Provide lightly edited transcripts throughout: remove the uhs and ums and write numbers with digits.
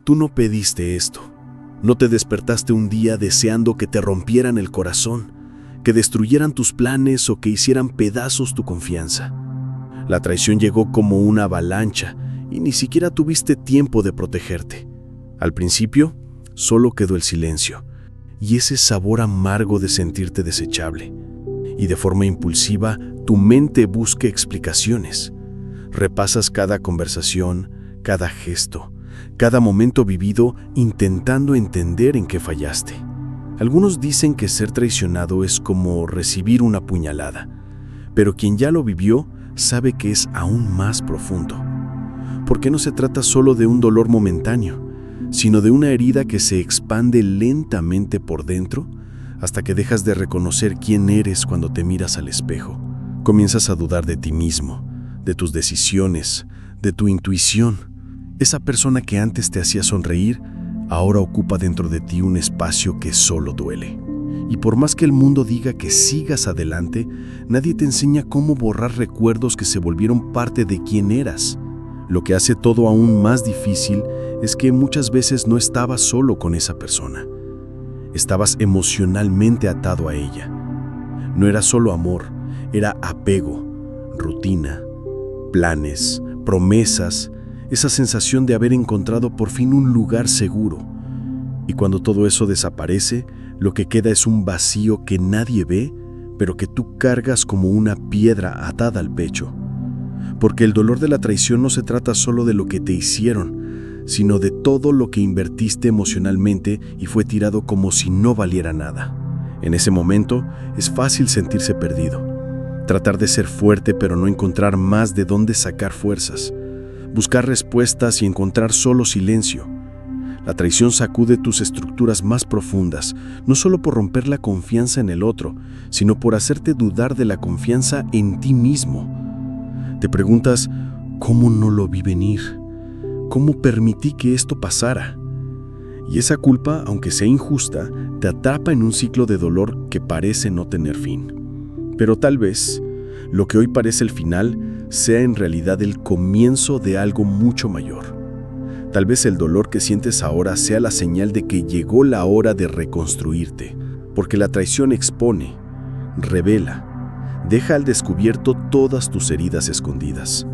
Tú no pediste esto. No te despertaste un día deseando que te rompieran el corazón, que destruyeran tus planes o que hicieran pedazos tu confianza. La traición llegó como una avalancha y ni siquiera tuviste tiempo de protegerte. Al principio, solo quedó el silencio y ese sabor amargo de sentirte desechable. Y de forma impulsiva, tu mente busca explicaciones. Repasas cada conversación, cada gesto, cada momento vivido intentando entender en qué fallaste. Algunos dicen que ser traicionado es como recibir una puñalada, pero quien ya lo vivió sabe que es aún más profundo. Porque no se trata solo de un dolor momentáneo, sino de una herida que se expande lentamente por dentro hasta que dejas de reconocer quién eres cuando te miras al espejo. Comienzas a dudar de ti mismo, de tus decisiones, de tu intuición. Esa persona que antes te hacía sonreír, ahora ocupa dentro de ti un espacio que solo duele. Y por más que el mundo diga que sigas adelante, nadie te enseña cómo borrar recuerdos que se volvieron parte de quién eras. Lo que hace todo aún más difícil es que muchas veces no estabas solo con esa persona. Estabas emocionalmente atado a ella. No era solo amor, era apego, rutina, planes, promesas, esa sensación de haber encontrado por fin un lugar seguro. Y cuando todo eso desaparece, lo que queda es un vacío que nadie ve, pero que tú cargas como una piedra atada al pecho. Porque el dolor de la traición no se trata solo de lo que te hicieron, sino de todo lo que invertiste emocionalmente y fue tirado como si no valiera nada. En ese momento es fácil sentirse perdido, tratar de ser fuerte pero no encontrar más de dónde sacar fuerzas, buscar respuestas y encontrar solo silencio. La traición sacude tus estructuras más profundas, no solo por romper la confianza en el otro, sino por hacerte dudar de la confianza en ti mismo. Te preguntas, ¿cómo no lo vi venir? ¿Cómo permití que esto pasara? Y esa culpa, aunque sea injusta, te atrapa en un ciclo de dolor que parece no tener fin. Pero tal vez, lo que hoy parece el final, sea en realidad el comienzo de algo mucho mayor. Tal vez el dolor que sientes ahora sea la señal de que llegó la hora de reconstruirte, porque la traición expone, revela, deja al descubierto todas tus heridas escondidas.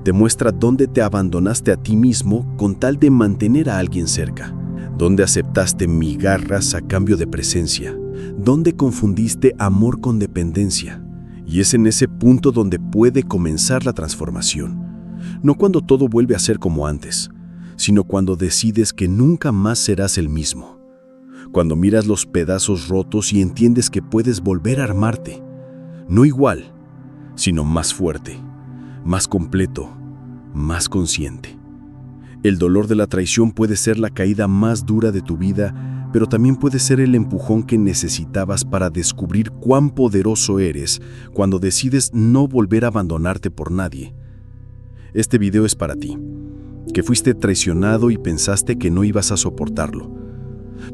Te muestra dónde te abandonaste a ti mismo con tal de mantener a alguien cerca, dónde aceptaste migajas a cambio de presencia, dónde confundiste amor con dependencia. Y es en ese punto donde puede comenzar la transformación. No cuando todo vuelve a ser como antes, sino cuando decides que nunca más serás el mismo. Cuando miras los pedazos rotos y entiendes que puedes volver a armarte. No igual, sino más fuerte, más completo, más consciente. El dolor de la traición puede ser la caída más dura de tu vida, pero también puede ser el empujón que necesitabas para descubrir cuán poderoso eres cuando decides no volver a abandonarte por nadie. Este video es para ti, que fuiste traicionado y pensaste que no ibas a soportarlo.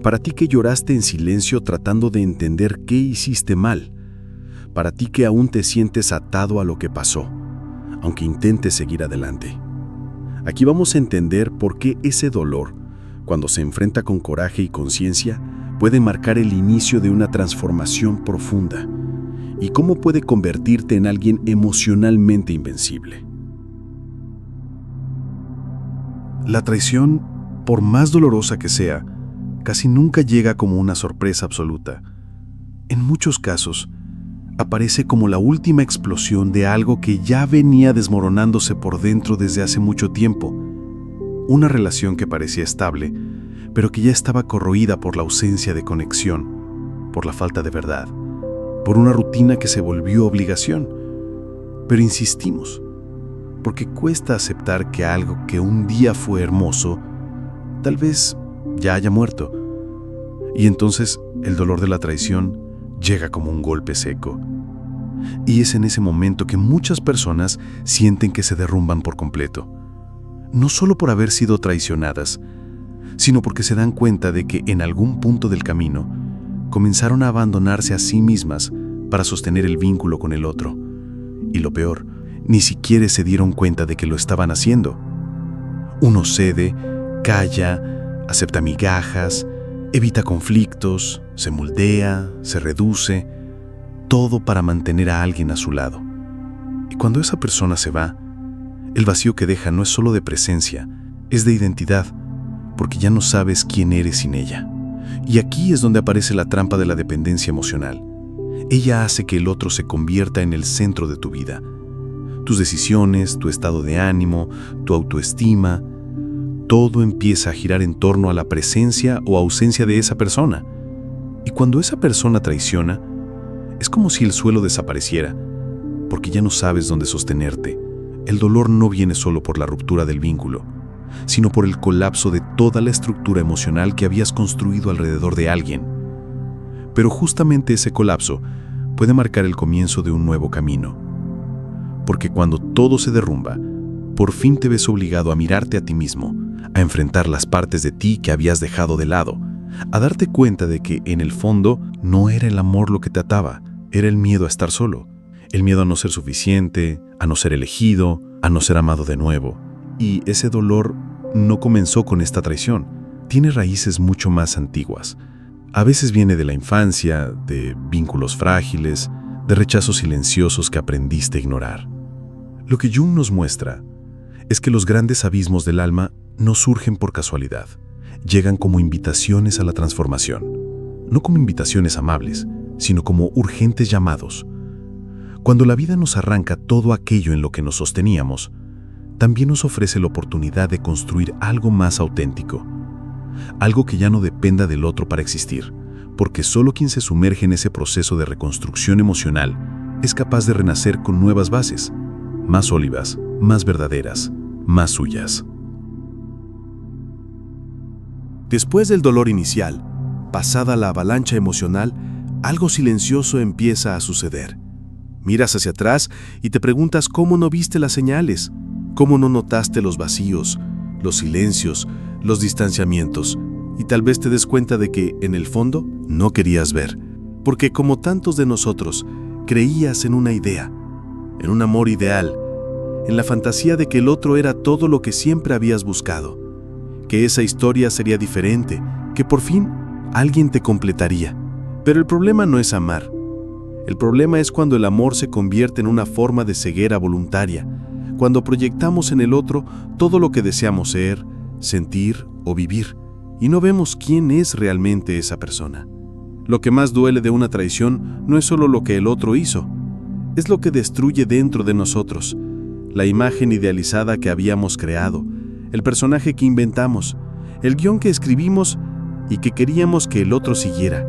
Para ti que lloraste en silencio tratando de entender qué hiciste mal. Para ti que aún te sientes atado a lo que pasó, aunque intentes seguir adelante. Aquí vamos a entender por qué ese dolor, cuando se enfrenta con coraje y conciencia, puede marcar el inicio de una transformación profunda y cómo puede convertirte en alguien emocionalmente invencible. La traición, por más dolorosa que sea, casi nunca llega como una sorpresa absoluta. En muchos casos, aparece como la última explosión de algo que ya venía desmoronándose por dentro desde hace mucho tiempo. Una relación que parecía estable, pero que ya estaba corroída por la ausencia de conexión, por la falta de verdad, por una rutina que se volvió obligación. Pero insistimos, porque cuesta aceptar que algo que un día fue hermoso, tal vez ya haya muerto. Y entonces el dolor de la traición llega como un golpe seco. Y es en ese momento que muchas personas sienten que se derrumban por completo. No solo por haber sido traicionadas, sino porque se dan cuenta de que en algún punto del camino comenzaron a abandonarse a sí mismas para sostener el vínculo con el otro. Y lo peor, ni siquiera se dieron cuenta de que lo estaban haciendo. Uno cede, Calla, acepta migajas, evita conflictos, se moldea, se reduce, todo para mantener a alguien a su lado. Y cuando esa persona se va, el vacío que deja no es solo de presencia, es de identidad, porque ya no sabes quién eres sin ella. Y aquí es donde aparece la trampa de la dependencia emocional. Ella hace que el otro se convierta en el centro de tu vida. Tus decisiones, tu estado de ánimo, tu autoestima, todo empieza a girar en torno a la presencia o ausencia de esa persona. Y cuando esa persona traiciona, es como si el suelo desapareciera, porque ya no sabes dónde sostenerte. El dolor no viene solo por la ruptura del vínculo, sino por el colapso de toda la estructura emocional que habías construido alrededor de alguien. Pero justamente ese colapso puede marcar el comienzo de un nuevo camino. Porque cuando todo se derrumba, por fin te ves obligado a mirarte a ti mismo, a enfrentar las partes de ti que habías dejado de lado, a darte cuenta de que en el fondo no era el amor lo que te ataba, era el miedo a estar solo, el miedo a no ser suficiente, a no ser elegido, a no ser amado de nuevo. Y ese dolor no comenzó con esta traición, tiene raíces mucho más antiguas. A veces viene de la infancia, de vínculos frágiles, de rechazos silenciosos que aprendiste a ignorar. Lo que Jung nos muestra es que los grandes abismos del alma no surgen por casualidad, llegan como invitaciones a la transformación, no como invitaciones amables, sino como urgentes llamados. Cuando la vida nos arranca todo aquello en lo que nos sosteníamos, también nos ofrece la oportunidad de construir algo más auténtico, algo que ya no dependa del otro para existir, porque solo quien se sumerge en ese proceso de reconstrucción emocional es capaz de renacer con nuevas bases, más sólidas, más verdaderas, más suyas. Después del dolor inicial, pasada la avalancha emocional, algo silencioso empieza a suceder. Miras hacia atrás y te preguntas cómo no viste las señales, cómo no notaste los vacíos, los silencios, los distanciamientos, y tal vez te des cuenta de que, en el fondo, no querías ver, porque como tantos de nosotros, creías en una idea, en un amor ideal, en la fantasía de que el otro era todo lo que siempre habías buscado, que esa historia sería diferente, que por fin alguien te completaría. Pero el problema no es amar. El problema es cuando el amor se convierte en una forma de ceguera voluntaria, cuando proyectamos en el otro todo lo que deseamos ser, sentir o vivir, y no vemos quién es realmente esa persona. Lo que más duele de una traición no es solo lo que el otro hizo, es lo que destruye dentro de nosotros, la imagen idealizada que habíamos creado, el personaje que inventamos, el guión que escribimos y que queríamos que el otro siguiera.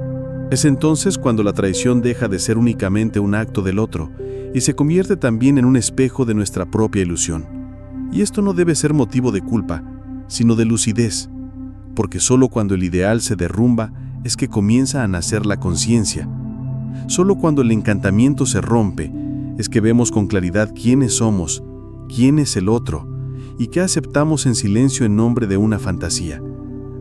Es entonces cuando la traición deja de ser únicamente un acto del otro y se convierte también en un espejo de nuestra propia ilusión. Y esto no debe ser motivo de culpa, sino de lucidez, porque solo cuando el ideal se derrumba es que comienza a nacer la conciencia. Solo cuando el encantamiento se rompe es que vemos con claridad quiénes somos, quién es el otro, y qué aceptamos en silencio en nombre de una fantasía.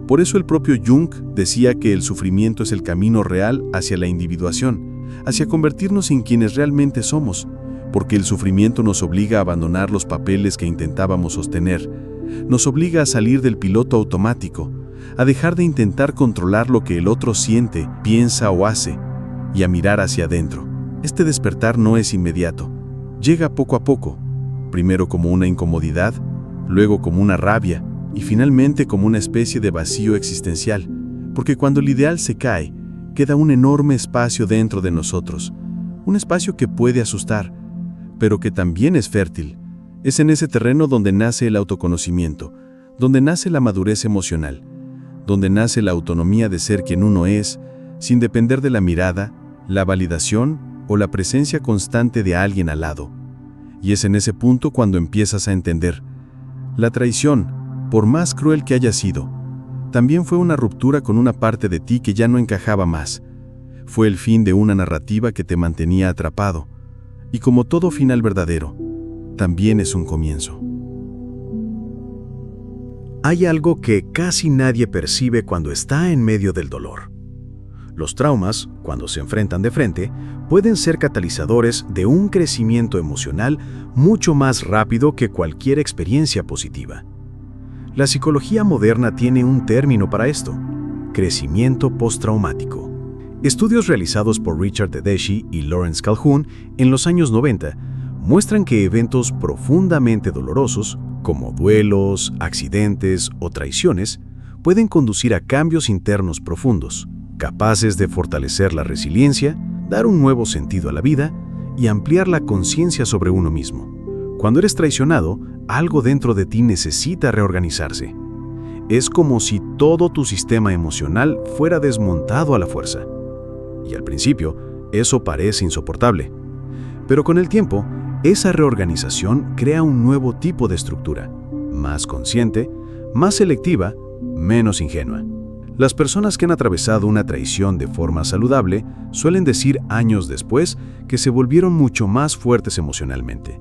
Por eso el propio Jung decía que el sufrimiento es el camino real hacia la individuación, hacia convertirnos en quienes realmente somos, porque el sufrimiento nos obliga a abandonar los papeles que intentábamos sostener, nos obliga a salir del piloto automático, a dejar de intentar controlar lo que el otro siente, piensa o hace, y a mirar hacia adentro. Este despertar no es inmediato, llega poco a poco, primero como una incomodidad, luego como una rabia, y finalmente como una especie de vacío existencial, porque cuando el ideal se cae, queda un enorme espacio dentro de nosotros, un espacio que puede asustar, pero que también es fértil. Es en ese terreno donde nace el autoconocimiento, donde nace la madurez emocional, donde nace la autonomía de ser quien uno es, sin depender de la mirada, la validación o la presencia constante de alguien al lado. Y es en ese punto cuando empiezas a entender, la traición, por más cruel que haya sido, también fue una ruptura con una parte de ti que ya no encajaba más. Fue el fin de una narrativa que te mantenía atrapado. Y como todo final verdadero, también es un comienzo. Hay algo que casi nadie percibe cuando está en medio del dolor. Los traumas, cuando se enfrentan de frente, pueden ser catalizadores de un crecimiento emocional mucho más rápido que cualquier experiencia positiva. La psicología moderna tiene un término para esto: crecimiento postraumático. Estudios realizados por Richard Tedeschi y Lawrence Calhoun en los años 90 muestran que eventos profundamente dolorosos, como duelos, accidentes o traiciones, pueden conducir a cambios internos profundos, capaces de fortalecer la resiliencia, dar un nuevo sentido a la vida y ampliar la conciencia sobre uno mismo. Cuando eres traicionado, algo dentro de ti necesita reorganizarse. Es como si todo tu sistema emocional fuera desmontado a la fuerza. Y al principio, eso parece insoportable. Pero con el tiempo, esa reorganización crea un nuevo tipo de estructura, más consciente, más selectiva, menos ingenua. Las personas que han atravesado una traición de forma saludable suelen decir años después que se volvieron mucho más fuertes emocionalmente.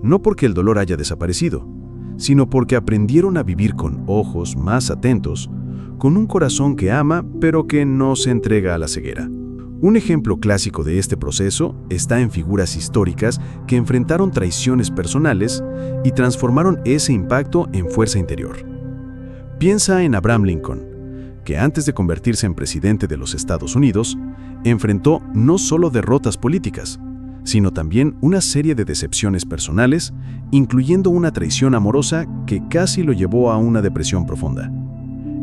No porque el dolor haya desaparecido, sino porque aprendieron a vivir con ojos más atentos, con un corazón que ama pero que no se entrega a la ceguera. Un ejemplo clásico de este proceso está en figuras históricas que enfrentaron traiciones personales y transformaron ese impacto en fuerza interior. Piensa en Abraham Lincoln, que antes de convertirse en presidente de los Estados Unidos, enfrentó no solo derrotas políticas, sino también una serie de decepciones personales, incluyendo una traición amorosa que casi lo llevó a una depresión profunda.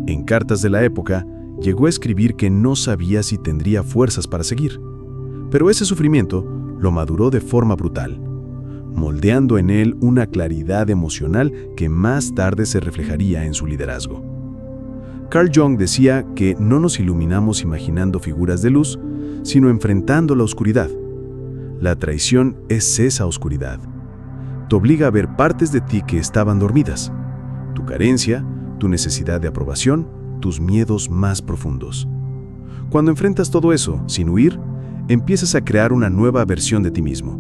En cartas de la época, llegó a escribir que no sabía si tendría fuerzas para seguir, pero ese sufrimiento lo maduró de forma brutal, moldeando en él una claridad emocional que más tarde se reflejaría en su liderazgo. Carl Jung decía que no nos iluminamos imaginando figuras de luz, sino enfrentando la oscuridad. La traición es esa oscuridad. Te obliga a ver partes de ti que estaban dormidas, tu carencia, tu necesidad de aprobación, tus miedos más profundos. Cuando enfrentas todo eso, sin huir, empiezas a crear una nueva versión de ti mismo.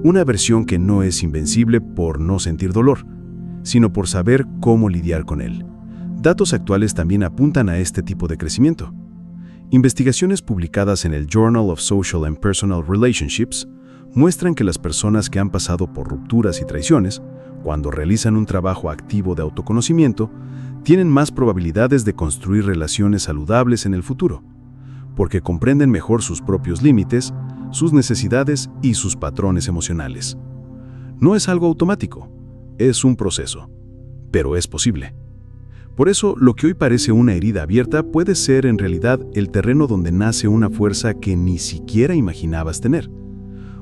Una versión que no es invencible por no sentir dolor, sino por saber cómo lidiar con él. Datos actuales también apuntan a este tipo de crecimiento. Investigaciones publicadas en el Journal of Social and Personal Relationships muestran que las personas que han pasado por rupturas y traiciones, cuando realizan un trabajo activo de autoconocimiento, tienen más probabilidades de construir relaciones saludables en el futuro, porque comprenden mejor sus propios límites, sus necesidades y sus patrones emocionales. No es algo automático, es un proceso, pero es posible. Por eso, lo que hoy parece una herida abierta puede ser en realidad el terreno donde nace una fuerza que ni siquiera imaginabas tener.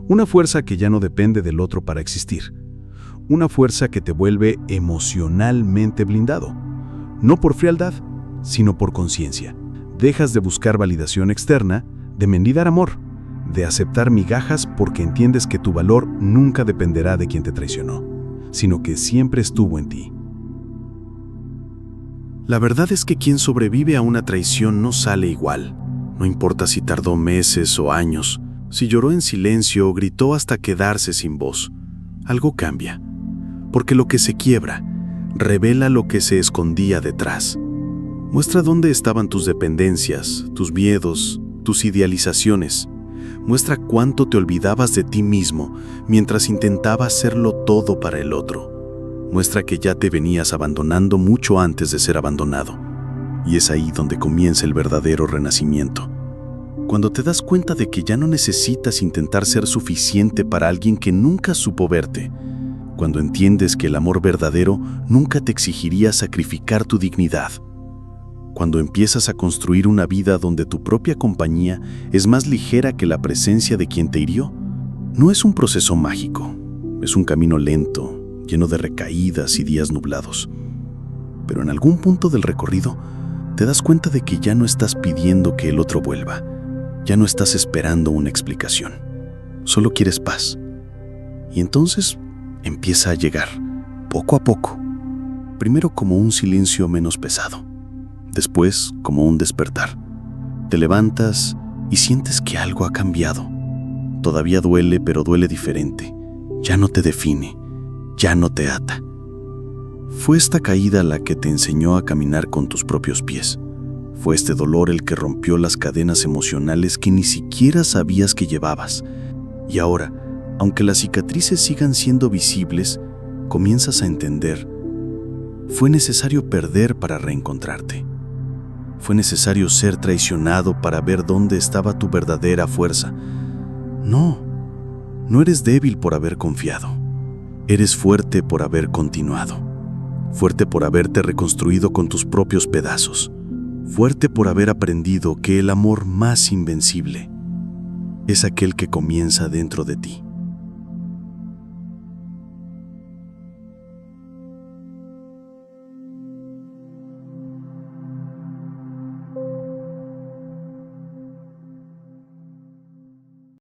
Una fuerza que ya no depende del otro para existir. Una fuerza que te vuelve emocionalmente blindado. No por frialdad, sino por conciencia. Dejas de buscar validación externa, de mendigar amor, de aceptar migajas porque entiendes que tu valor nunca dependerá de quien te traicionó, sino que siempre estuvo en ti. La verdad es que quien sobrevive a una traición no sale igual. No importa si tardó meses o años, si lloró en silencio o gritó hasta quedarse sin voz. Algo cambia, porque lo que se quiebra revela lo que se escondía detrás. Muestra dónde estaban tus dependencias, tus miedos, tus idealizaciones. Muestra cuánto te olvidabas de ti mismo mientras intentabas hacerlo todo para el otro. Muestra que ya te venías abandonando mucho antes de ser abandonado. Y es ahí donde comienza el verdadero renacimiento. Cuando te das cuenta de que ya no necesitas intentar ser suficiente para alguien que nunca supo verte. Cuando entiendes que el amor verdadero nunca te exigiría sacrificar tu dignidad. Cuando empiezas a construir una vida donde tu propia compañía es más ligera que la presencia de quien te hirió. No es un proceso mágico, es un camino lento, lleno de recaídas y días nublados. Pero en algún punto del recorrido, te das cuenta de que ya no estás pidiendo que el otro vuelva. Ya no estás esperando una explicación. Solo quieres paz. Y entonces empieza a llegar, poco a poco. Primero como un silencio menos pesado. Después como un despertar. Te levantas y sientes que algo ha cambiado. Todavía duele, pero duele diferente. Ya no te define. Ya no te ata. Fue esta caída la que te enseñó a caminar con tus propios pies. Fue este dolor el que rompió las cadenas emocionales que ni siquiera sabías que llevabas. Y ahora, aunque las cicatrices sigan siendo visibles, comienzas a entender Fue necesario perder para reencontrarte. Fue necesario ser traicionado para ver dónde estaba tu verdadera fuerza. No eres débil por haber confiado. Eres fuerte por haber continuado. Fuerte por haberte reconstruido con tus propios pedazos. Fuerte por haber aprendido que el amor más invencible es aquel que comienza dentro de ti.